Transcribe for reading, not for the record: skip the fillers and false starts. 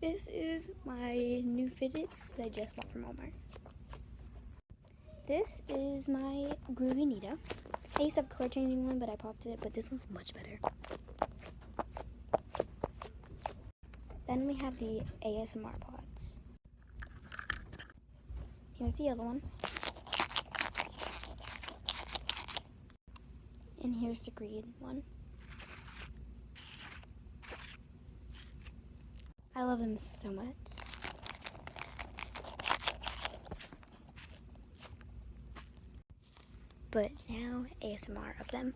This is my new fidgets that I just bought from Walmart. This is my Groovy Nita. I used to have a color changing one, but I popped it, but this one's much better. Then we have the ASMR pods. Here's the other one. And here's the green one. I love them so much. But now ASMR of them.